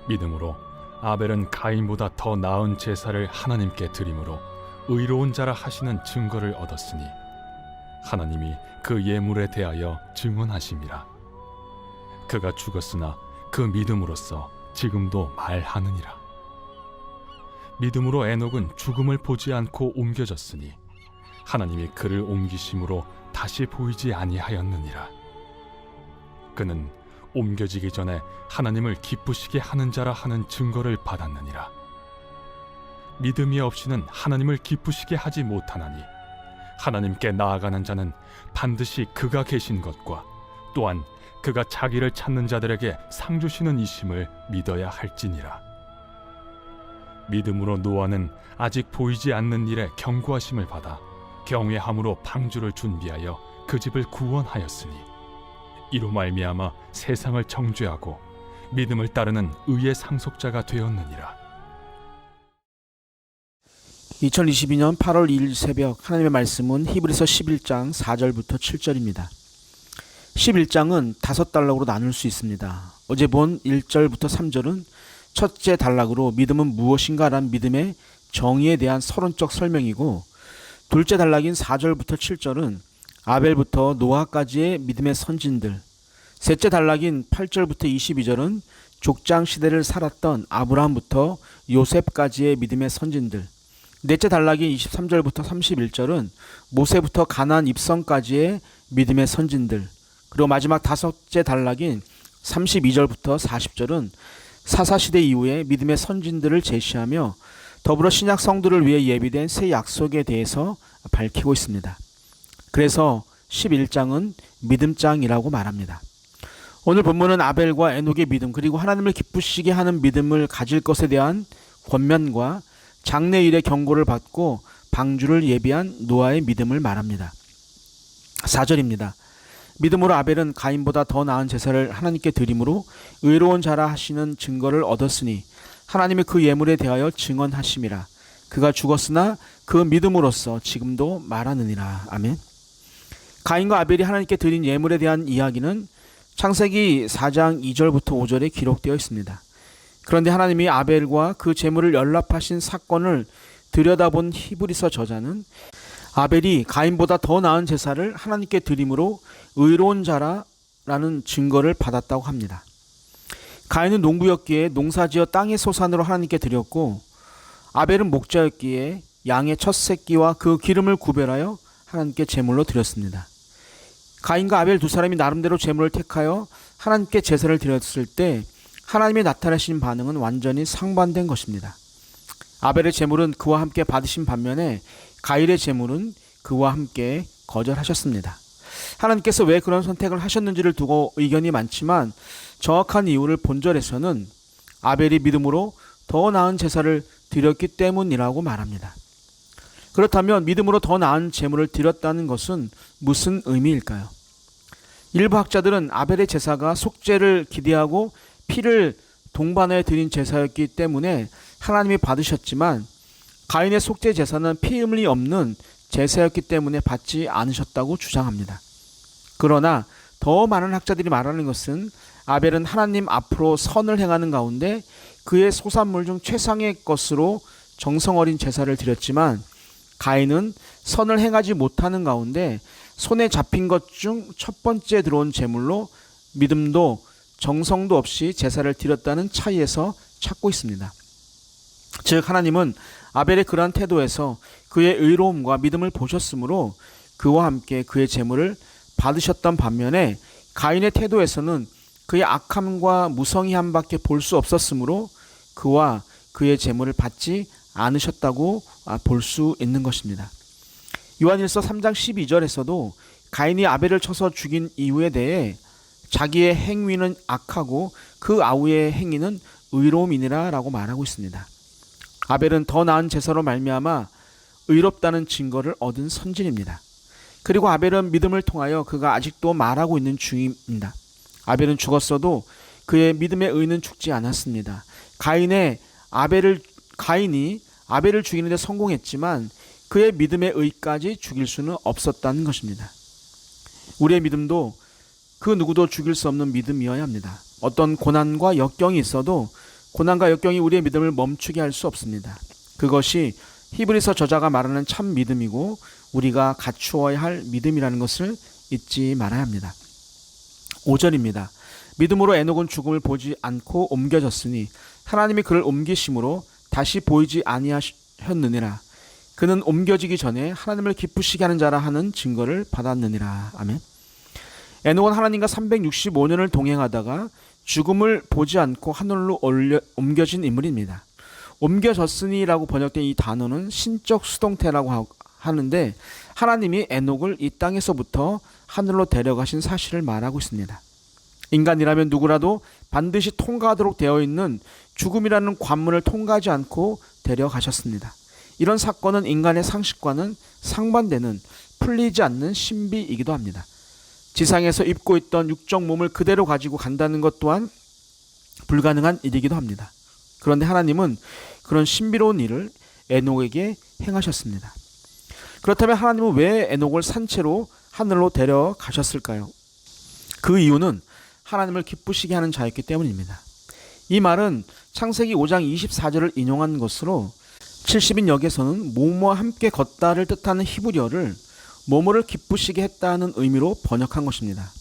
믿음으로 아벨은 가인보다 더 나은 제사를 하나님께 드림으로 의로운 자라 하시는 증거를 얻었으니 하나님이 그 예물에 대하여 증언하심이라. 그가 죽었으나 그 믿음으로써 지금도 말하느니라. 믿음으로 에녹은 죽음을 보지 않고 옮겨졌으니 하나님이 그를 옮기심으로 다시 보이지 아니하였느니라. 그는 옮겨지기 전에 하나님을 기쁘시게 하는 자라 하는 증거를 받았느니라. 믿음이 없이는 하나님을 기쁘시게 하지 못하나니 하나님께 나아가는 자는 반드시 그가 계신 것과 또한 그가 자기를 찾는 자들에게 상 주시는 이심을 믿어야 할지니라. 믿음으로 노아는 아직 보이지 않는 일에 경고하심을 받아 경외함으로 방주를 준비하여 그 집을 구원하였으니 이로 말미암아 세상을 정죄하고 믿음을 따르는 의의 상속자가 되었느니라. 2022년 8월 2일 새벽 하나님의 말씀은 히브리서 11장 4절부터 7절입니다. 11장은 5단락으로 나눌 수 있습니다. 어제 본 1절부터 3절은 첫째 단락으로 믿음은 무엇인가 라는 믿음의 정의에 대한 서론적 설명이고, 둘째 단락인 4절부터 7절은 아벨부터 노아까지의 믿음의 선진들, 셋째 단락인 8절부터 22절은 족장 시대를 살았던 아브라함부터 요셉까지의 믿음의 선진들, 넷째 단락인 23절부터 31절은 모세부터 가나안 입성까지의 믿음의 선진들, 그리고 마지막 다섯째 단락인 32절부터 40절은 사사시대 이후의 믿음의 선진들을 제시하며 더불어 신약 성도를 위해 예비된 새 약속에 대해서 밝히고 있습니다. 그래서 11장은 믿음장이라고 말합니다. 오늘 본문은 아벨과 에녹의 믿음, 그리고 하나님을 기쁘시게 하는 믿음을 가질 것에 대한 권면과 장래일의 경고를 받고 방주를 예비한 노아의 믿음을 말합니다. 4절입니다. 믿음으로 아벨은 가인보다 더 나은 제사를 하나님께 드림으로 의로운 자라 하시는 증거를 얻었으니 하나님이 그 예물에 대하여 증언하심이라. 그가 죽었으나 그 믿음으로써 지금도 말하느니라. 아멘. 가인과 아벨이 하나님께 드린 예물에 대한 이야기는 창세기 4장 2절부터 5절에 기록되어 있습니다. 그런데 하나님이 아벨과 그 제물을 연락하신 사건을 들여다본 히브리서 저자는 아벨이 가인보다 더 나은 제사를 하나님께 드림으로 의로운 자라는 증거를 받았다고 합니다. 가인은 농부였기에 농사지어 땅의 소산으로 하나님께 드렸고, 아벨은 목자였기에 양의 첫 새끼와 그 기름을 구별하여 하나님께 제물로 드렸습니다. 가인과 아벨 두 사람이 나름대로 제물을 택하여 하나님께 제사를 드렸을 때 하나님이 나타내신 반응은 완전히 상반된 것입니다. 아벨의 제물은 그와 함께 받으신 반면에 가인의 제물은 그와 함께 거절하셨습니다. 하나님께서 왜 그런 선택을 하셨는지를 두고 의견이 많지만 정확한 이유를 본절에서는 아벨이 믿음으로 더 나은 제사를 드렸기 때문이라고 말합니다. 그렇다면 믿음으로 더 나은 제물을 드렸다는 것은 무슨 의미일까요? 일부 학자들은 아벨의 제사가 속죄를 기대하고 피를 동반해 드린 제사였기 때문에 하나님이 받으셨지만, 가인의 속죄 제사는 피음이 없는 제사였기 때문에 받지 않으셨다고 주장합니다. 그러나 더 많은 학자들이 말하는 것은 아벨은 하나님 앞으로 선을 행하는 가운데 그의 소산물 중 최상의 것으로 정성 어린 제사를 드렸지만, 가인은 선을 행하지 못하는 가운데 손에 잡힌 것 중 첫 번째 들어온 제물로 믿음도 정성도 없이 제사를 드렸다는 차이에서 찾고 있습니다. 즉 하나님은 아벨의 그러한 태도에서 그의 의로움과 믿음을 보셨으므로 그와 함께 그의 제물을 받으셨던 반면에, 가인의 태도에서는 그의 악함과 무성의함밖에 볼 수 없었으므로 그와 그의 제물을 받지 않으셨다고 볼 수 있는 것입니다. 요한일서 3장 12절에서도 가인이 아벨을 쳐서 죽인 이유에 대해 자기의 행위는 악하고 그 아우의 행위는 의로움이니라 라고 말하고 있습니다. 아벨은 더 나은 제사로 말미암아 의롭다는 증거를 얻은 선진입니다. 그리고 아벨은 믿음을 통하여 그가 아직도 말하고 있는 중입니다. 아벨은 죽었어도 그의 믿음의 의는 죽지 않았습니다. 가인이 아벨을 죽이는 데 성공했지만 그의 믿음의 의까지 죽일 수는 없었다는 것입니다. 우리의 믿음도 그 누구도 죽일 수 없는 믿음이어야 합니다. 어떤 고난과 역경이 있어도 고난과 역경이 우리의 믿음을 멈추게 할 수 없습니다. 그것이 히브리서 저자가 말하는 참 믿음이고 우리가 갖추어야 할 믿음이라는 것을 잊지 말아야 합니다. 5절입니다. 믿음으로 에녹은 죽음을 보지 않고 옮겨졌으니 하나님이 그를 옮기심으로 다시 보이지 아니하였느니라. 그는 옮겨지기 전에 하나님을 기쁘시게 하는 자라 하는 증거를 받았느니라. 아멘. 에녹은 하나님과 365년을 동행하다가 죽음을 보지 않고 하늘로 옮겨진 인물입니다. 옮겨졌으니라고 번역된 이 단어는 신적 수동태라고 하는데 하나님이 에녹을 이 땅에서부터 하늘로 데려가신 사실을 말하고 있습니다. 인간이라면 누구라도 반드시 통과하도록 되어 있는 죽음이라는 관문을 통과하지 않고 데려가셨습니다. 이런 사건은 인간의 상식과는 상반되는 풀리지 않는 신비이기도 합니다. 지상에서 입고 있던 육적 몸을 그대로 가지고 간다는 것 또한 불가능한 일이기도 합니다. 그런데 하나님은 그런 신비로운 일을 에녹에게 행하셨습니다. 그렇다면 하나님은 왜 에녹을 산채로 하늘로 데려가셨을까요? 그 이유는 하나님을 기쁘시게 하는 자였기 때문입니다. 이 말은 창세기 5장 24절을 인용한 것으로 70인 역에서는 모모와 함께 걷다를 뜻하는 히브리어를 모모를 기쁘시게 했다는 의미로 번역한 것입니다.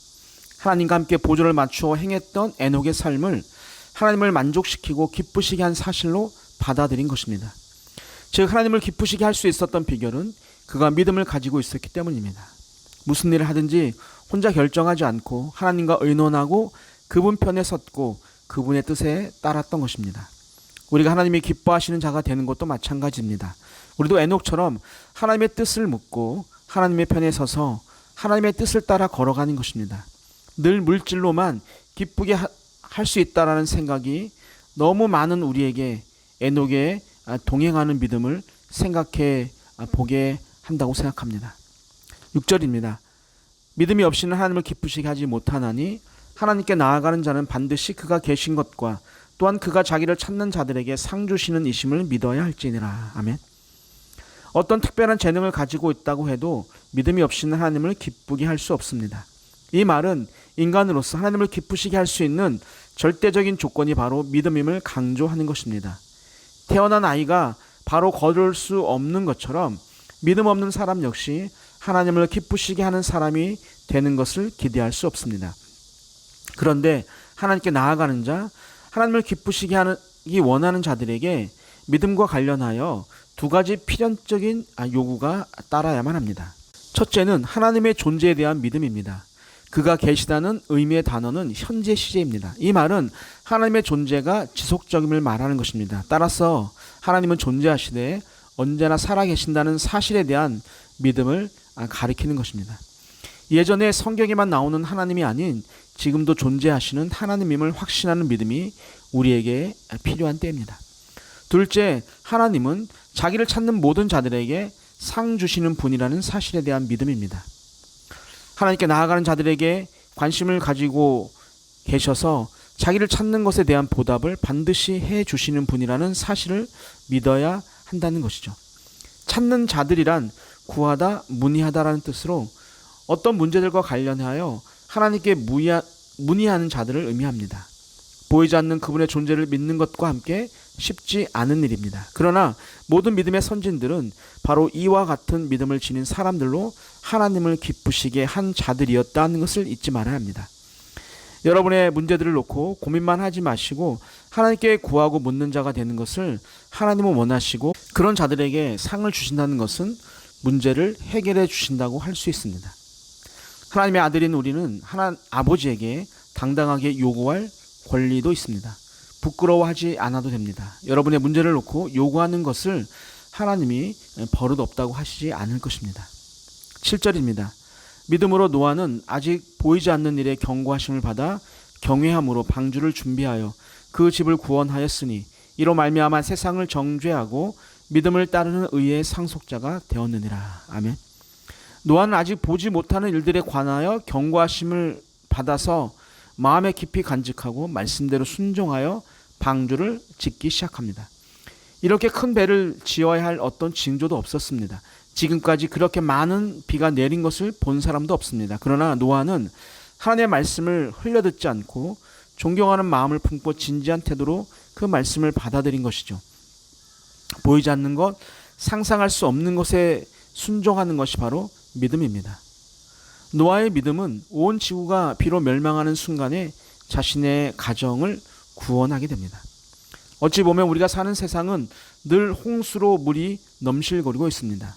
하나님과 함께 보조를 맞추어 행했던 에녹의 삶을 하나님을 만족시키고 기쁘시게 한 사실로 받아들인 것입니다. 즉 하나님을 기쁘시게 할 수 있었던 비결은 그가 믿음을 가지고 있었기 때문입니다. 무슨 일을 하든지 혼자 결정하지 않고 하나님과 의논하고 그분 편에 섰고 그분의 뜻에 따랐던 것입니다. 우리가 하나님이 기뻐하시는 자가 되는 것도 마찬가지입니다. 우리도 에녹처럼 하나님의 뜻을 묻고 하나님의 편에 서서 하나님의 뜻을 따라 걸어가는 것입니다. 늘 물질로만 기쁘게 할 수 있다라는 생각이 너무 많은 우리에게 에녹의 동행하는 믿음을 생각해 보게 한다고 생각합니다. 6절입니다. 믿음이 없이는 하나님을 기쁘시게 하지 못하나니 하나님께 나아가는 자는 반드시 그가 계신 것과 또한 그가 자기를 찾는 자들에게 상 주시는 이심을 믿어야 할지니라. 아멘. 어떤 특별한 재능을 가지고 있다고 해도 믿음이 없이는 하나님을 기쁘게 할 수 없습니다. 이 말은 인간으로서 하나님을 기쁘시게 할 수 있는 절대적인 조건이 바로 믿음임을 강조하는 것입니다. 태어난 아이가 바로 걸을 수 없는 것처럼 믿음 없는 사람 역시 하나님을 기쁘시게 하는 사람이 되는 것을 기대할 수 없습니다. 그런데 하나님께 나아가는 자, 하나님을 기쁘시게 하기 원하는 자들에게 믿음과 관련하여 두 가지 필연적인 요구가 따라야만 합니다. 첫째는 하나님의 존재에 대한 믿음입니다. 그가 계시다는 의미의 단어는 현재 시제입니다. 이 말은 하나님의 존재가 지속적임을 말하는 것입니다. 따라서 하나님은 존재하시되 언제나 살아계신다는 사실에 대한 믿음을 가리키는 것입니다. 예전에 성경에만 나오는 하나님이 아닌 지금도 존재하시는 하나님임을 확신하는 믿음이 우리에게 필요한 때입니다. 둘째, 하나님은 자기를 찾는 모든 자들에게 상 주시는 분이라는 사실에 대한 믿음입니다. 하나님께 나아가는 자들에게 관심을 가지고 계셔서 자기를 찾는 것에 대한 보답을 반드시 해 주시는 분이라는 사실을 믿어야 한다는 것이죠. 찾는 자들이란 구하다, 문의하다라는 뜻으로 어떤 문제들과 관련하여 하나님께 문의하는 자들을 의미합니다. 보이지 않는 그분의 존재를 믿는 것과 함께 쉽지 않은 일입니다. 그러나 모든 믿음의 선진들은 바로 이와 같은 믿음을 지닌 사람들로 하나님을 기쁘시게 한 자들이었다는 것을 잊지 말아야 합니다. 여러분의 문제들을 놓고 고민만 하지 마시고 하나님께 구하고 묻는 자가 되는 것을 하나님은 원하시고 그런 자들에게 상을 주신다는 것은 문제를 해결해 주신다고 할 수 있습니다. 하나님의 아들인 우리는 아버지에게 당당하게 요구할 권리도 있습니다. 부끄러워하지 않아도 됩니다. 여러분의 문제를 놓고 요구하는 것을 하나님이 버릇 없다고 하시지 않을 것입니다. 7절입니다. 믿음으로 노아는 아직 보이지 않는 일에 경고하심을 받아 경외함으로 방주를 준비하여 그 집을 구원하였으니 이로 말미암아 세상을 정죄하고 믿음을 따르는 의의 상속자가 되었느니라. 아멘. 노아는 아직 보지 못하는 일들에 관하여 경고하심을 받아서 마음에 깊이 간직하고 말씀대로 순종하여 방주를 짓기 시작합니다. 이렇게 큰 배를 지어야 할 어떤 징조도 없었습니다. 지금까지 그렇게 많은 비가 내린 것을 본 사람도 없습니다. 그러나 노아는 하나님의 말씀을 흘려듣지 않고 존경하는 마음을 품고 진지한 태도로 그 말씀을 받아들인 것이죠. 보이지 않는 것, 상상할 수 없는 것에 순종하는 것이 바로 믿음입니다. 노아의 믿음은 온 지구가 비로 멸망하는 순간에 자신의 가정을 구원하게 됩니다. 어찌 보면 우리가 사는 세상은 늘 홍수로 물이 넘실거리고 있습니다.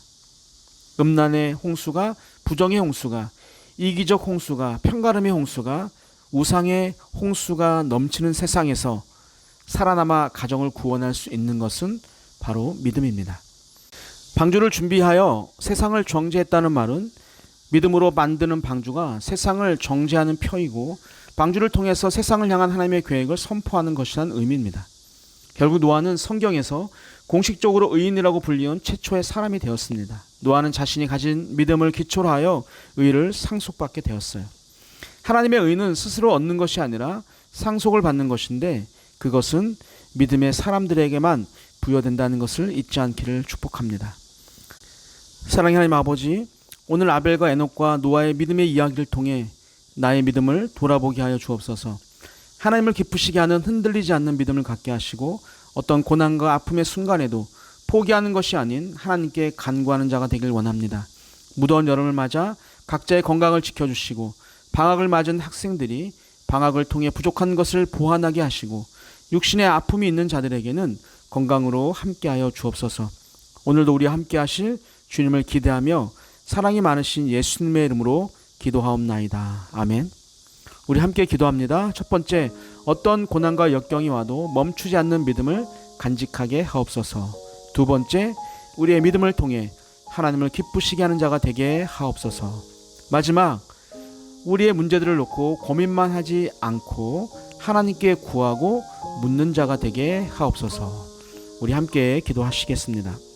음란의 홍수가, 부정의 홍수가, 이기적 홍수가, 편가름의 홍수가, 우상의 홍수가 넘치는 세상에서 살아남아 가정을 구원할 수 있는 것은 바로 믿음입니다. 방주를 준비하여 세상을 정죄했다는 말은 믿음으로 만드는 방주가 세상을 정죄하는 표이고 방주를 통해서 세상을 향한 하나님의 계획을 선포하는 것이라는 의미입니다. 결국 노아는 성경에서 공식적으로 의인이라고 불리운 최초의 사람이 되었습니다. 노아는 자신이 가진 믿음을 기초로 하여 의를 상속받게 되었어요. 하나님의 의는 스스로 얻는 것이 아니라 상속을 받는 것인데 그것은 믿음의 사람들에게만 부여된다는 것을 잊지 않기를 축복합니다. 사랑의 하나님 아버지, 오늘 아벨과 에녹과 노아의 믿음의 이야기를 통해 나의 믿음을 돌아보게 하여 주옵소서. 하나님을 기쁘시게 하는 흔들리지 않는 믿음을 갖게 하시고 어떤 고난과 아픔의 순간에도 포기하는 것이 아닌 하나님께 간구하는 자가 되길 원합니다. 무더운 여름을 맞아 각자의 건강을 지켜주시고 방학을 맞은 학생들이 방학을 통해 부족한 것을 보완하게 하시고 육신의 아픔이 있는 자들에게는 건강으로 함께하여 주옵소서. 오늘도 우리와 함께하실 주님을 기대하며 사랑이 많으신 예수님의 이름으로 기도하옵나이다. 아멘. 우리 함께 기도합니다. 첫 번째, 어떤 고난과 역경이 와도 멈추지 않는 믿음을 간직하게 하옵소서. 두 번째, 우리의 믿음을 통해 하나님을 기쁘시게 하는 자가 되게 하옵소서. 마지막, 우리의 문제들을 놓고 고민만 하지 않고 하나님께 구하고 묻는 자가 되게 하옵소서. 우리 함께 기도하시겠습니다.